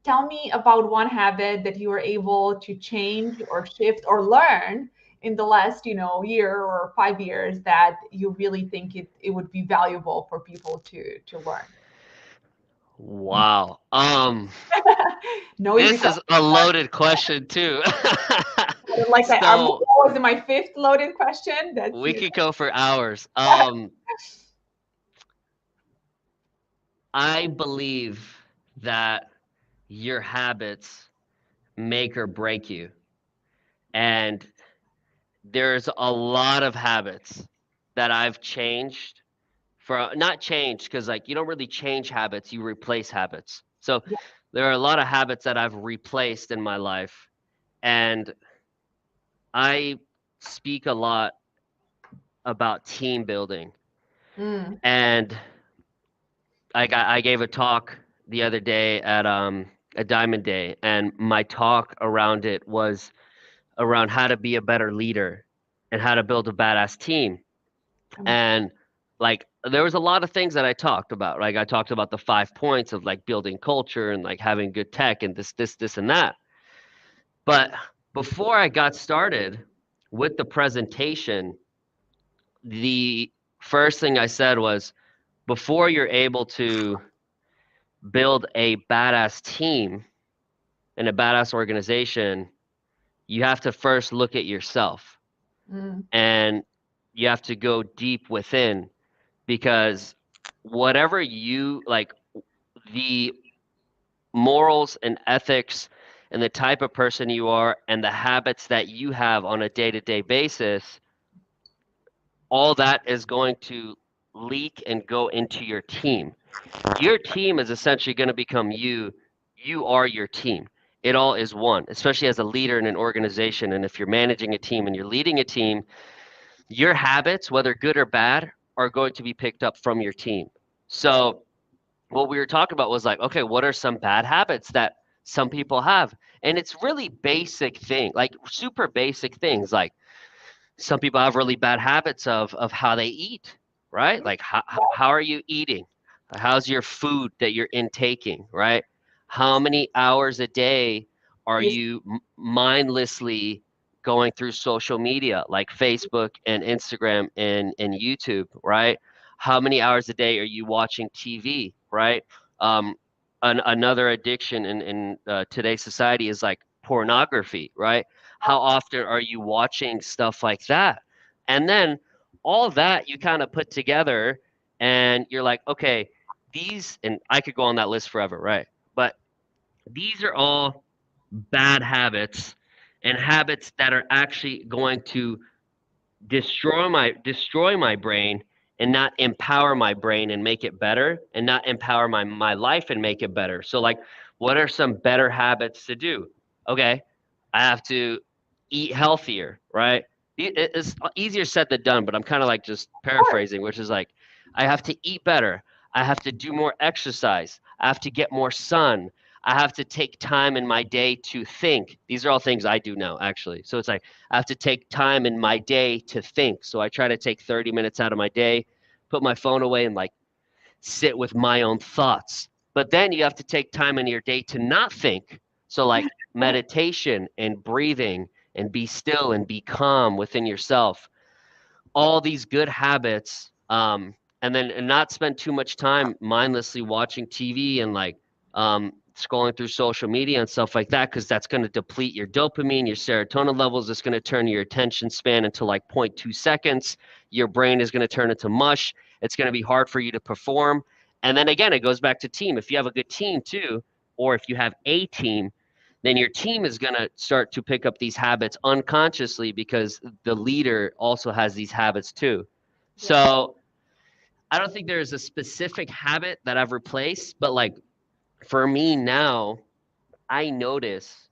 Tell me about one habit that you were able to change or shift or learn in the last, year or 5 years that you really think it would be valuable for people to learn. Wow. No easy This question. is a loaded question too. Like I'm So was in my fifth loaded question. That's we could go for hours. I believe that your habits make or break you. And there's a lot of habits that I've changed for not changed because like you don't really change habits, you replace habits. So yeah. there are a lot of habits that I've replaced in my life. And I speak a lot about team building. Mm, And I gave a talk the other day at a Diamond Day, and my talk around it was around how to be a better leader and how to build a badass team. um, And like there was a lot of things that I talked about. Like I talked about the 5 points of like building culture and like having good tech and this and that. But before I got started with the presentation, the first thing I said was before you're able to build a badass team and a badass organization, you have to first look at yourself mm, and you have to go deep within because whatever you like, the morals and ethics and the type of person you are and the habits that you have on a day to day basis, all that is going to leak and go into your team. Your team is essentially going to become you. You are your team. It all is one, especially as a leader in an organization. And if you're managing a team and you're leading a team, your habits, whether good or bad, are going to be picked up from your team. So, what we were talking about was like, okay, what are some bad habits that some people have? And it's really basic thing, like super basic things. Like some people have really bad habits of how they eat, right? Like how are you eating? How's your food that you're intaking, right? How many hours a day are yes, you mindlessly going through social media like Facebook and Instagram and YouTube, right? How many hours a day are you watching TV, right? Um, another addiction in today's society is like pornography, right? How often are you watching stuff like that? And then all that you kind of put together and you're like, okay, these, and I could go on that list forever, right? But these are all bad habits and habits that are actually going to destroy my brain and not empower my brain and make it better and not empower my life and make it better. So like what are some better habits to do? Okay, I have to eat healthier, right? It's easier said than done, but I'm kind of like just of course. paraphrasing, which is like I have to eat better. I have to do more exercise. I have to get more sun. I have to take time in my day to think. These are all things I do now, actually. So it's like I have to take time in my day to think. So I try to take 30 minutes out of my day put my phone away and like sit with my own thoughts. But then you have to take time in your day to not think. So, like meditation and breathing and be still and be calm within yourself, all these good habits, and then and not spend too much time mindlessly watching TV and like scrolling through social media and stuff like that, because that's going to deplete your dopamine, your serotonin levels. It's going to turn your attention span into like zero point 0.2 seconds. Your brain is going to turn into mush. It's going to be hard for you to perform. And then again, it goes back to team. If you have a good team too, or if you have a team, then your team is going to start to pick up these habits unconsciously because the leader also has these habits too. Yeah. So I don't think there's a specific habit that I've replaced, but like for me now, I notice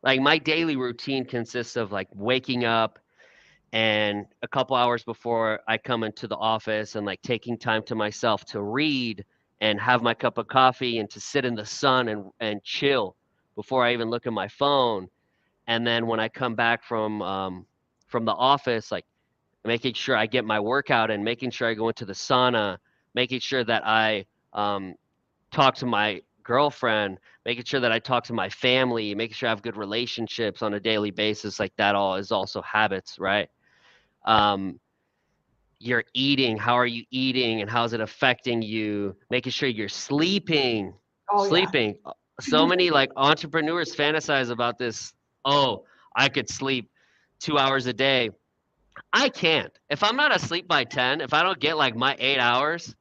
like my daily routine consists of like waking up and a couple hours before I come into the office and like taking time to myself to read and have my cup of coffee and to sit in the sun and chill before I even look at my phone. And then when I come back from the office, like making sure I get my workout and making sure I go into the sauna, making sure that I um, talk to my girlfriend, making sure that I talk to my family, making sure I have good relationships on a daily basis, like that all is also habits, right? Um, you're eating, how are you eating and how's it affecting you? Making sure you're sleeping, Oh yeah. sleeping. So many like entrepreneurs fantasize about this. Oh, I could sleep 2 hours a day. I can't. If I'm not asleep by 10, if I don't get like my 8 hours,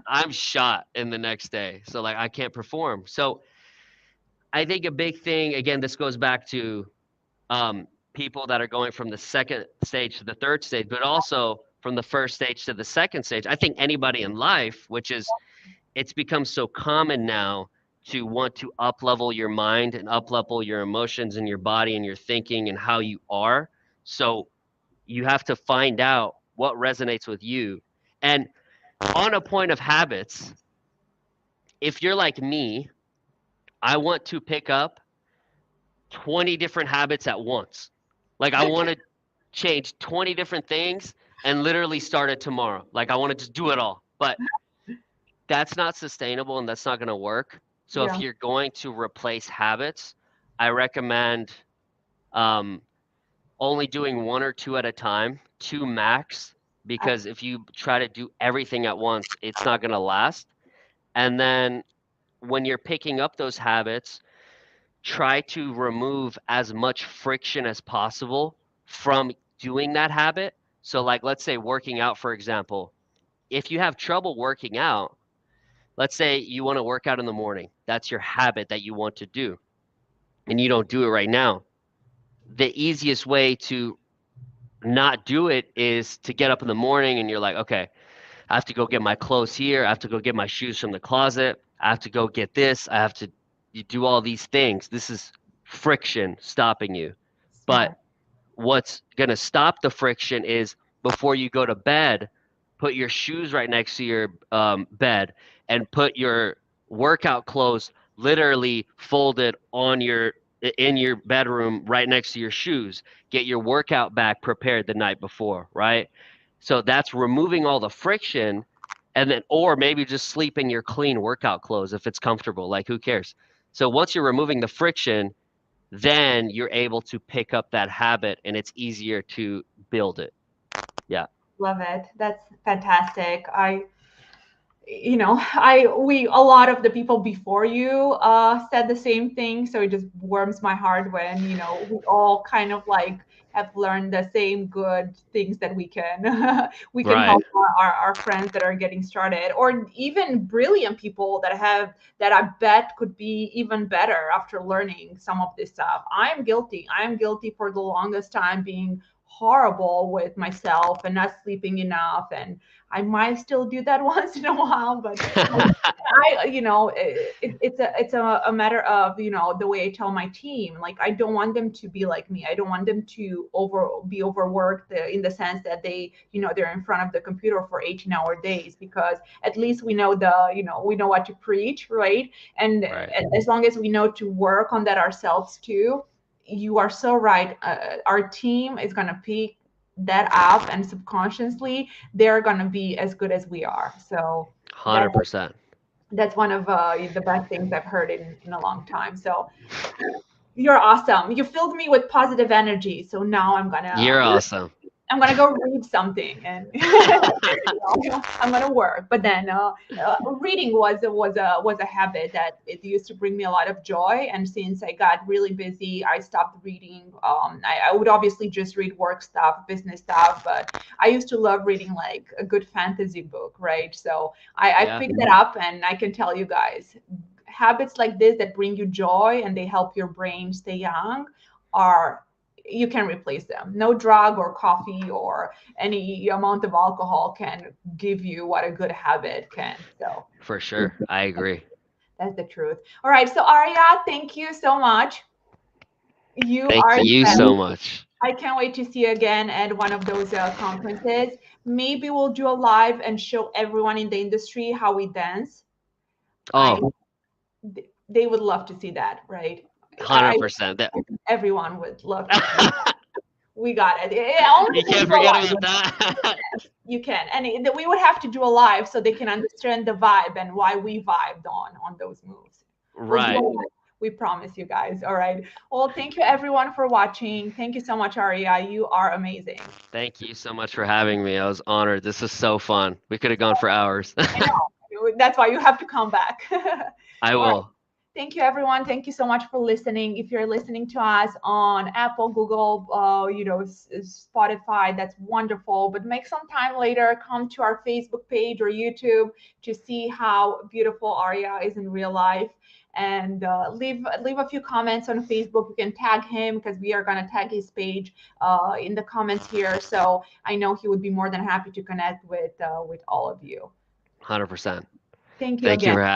I'm shot in the next day. So like I can't perform. So I think a big thing, again, this goes back to um, people that are going from the second stage to the third stage, but also from the first stage to the second stage. I think anybody in life, which is, it's become so common now to want to up level your mind and up level your emotions and your body and your thinking and how you are. So you have to find out what resonates with you. And on a point of habits, if you're like me, I want to pick up 20 different habits at once. Like I want to change 20 different things and literally start it tomorrow. Like I want to just do it all. But that's not sustainable and that's not going to work. So if Yeah. you're going to replace habits, I recommend um, only doing one or two at a time, two max, because if you try to do everything at once, it's not going to last. And then when you're picking up those habits, try to remove as much friction as possible from doing that habit. So, like, let's say working out, for example, if you have trouble working out, let's say you want to work out in the morning, that's your habit that you want to do, and you don't do it right now. The easiest way to not do it is to get up in the morning and you're like, okay, I have to go get my clothes here. I have to go get my shoes from the closet. I have to go get this. I have to you do all these things. This is friction stopping you. But Smart. what's going to stop the friction is before you go to bed, put your shoes right next to your bed and put your workout clothes literally folded on your in your bedroom right next to your shoes. Get your workout bag prepared the night before, right? So that's removing all the friction, and then or maybe just sleep in your clean workout clothes if it's comfortable, like who cares? So once you're removing the friction, then you're able to pick up that habit and it's easier to build it. Yeah. Love it. That's fantastic. I, we, a lot of the people before you said the same thing. So it just warms my heart when, we all kind of like have learned the same good things that we can, we can Right. help our friends that are getting started, or even brilliant people that I bet could be even better after learning some of this stuff. I'm guilty. I'm guilty for the longest time being horrible with myself and not sleeping enough, and I might still do that once in a while, but it's a matter of the way I tell my team. Like I don't want them to be like me. I don't want them to be overworked in the sense that they're in front of the computer for 18-hour days, because at least we know what to preach, right? And Right. as long as we know to work on that ourselves too. You are so right. Our team is gonna peak. that up and subconsciously they're going to be as good as we are. So that 100%. that's one of the best things I've heard in a long time. So you're awesome. You filled me with positive energy. So now You're awesome. I'm gonna go read something, and I'm gonna work. But then reading was a habit that it used to bring me a lot of joy. And since I got really busy, I stopped reading. I would obviously just read work stuff, business stuff, but I used to love reading like a good fantasy book, right? So I Yeah, picked that up, and I can tell you guys, habits like this that bring you joy and they help your brain stay young are, you can replace them. No drug or coffee or any amount of alcohol can give you what a good habit can. So for sure. I agree. that's the truth. All right. So Aria, thank you so much. You Thank are the you best. so much. I can't wait to see you again at one of those conferences. Maybe we'll do a live and show everyone in the industry how we dance. I Oh, They would love to see that, right? I 100%. That Everyone would love to see. We got it. Only you if we can't go forget live. about that. You can, and we would have to do a live so they can understand the vibe and why we vibed on those moves. We'll do a Right. live. We promise you guys. All right. Well, thank you everyone for watching. Thank you so much, Aria. You are amazing. Thank you so much for having me. I was honored. This is so fun. We could have gone for hours. I know. That's why you have to come back. I All right. will. Thank you, everyone. Thank you so much for listening. If you're listening to us on Apple, Google, Spotify, that's wonderful. But make some time later, come to our Facebook page or YouTube to see how beautiful Aria is in real life. And leave a few comments on Facebook. You can tag him because we are gonna tag his page in the comments here. So I know he would be more than happy to connect with all of you. 100%. Thank you Thank you again. for having me.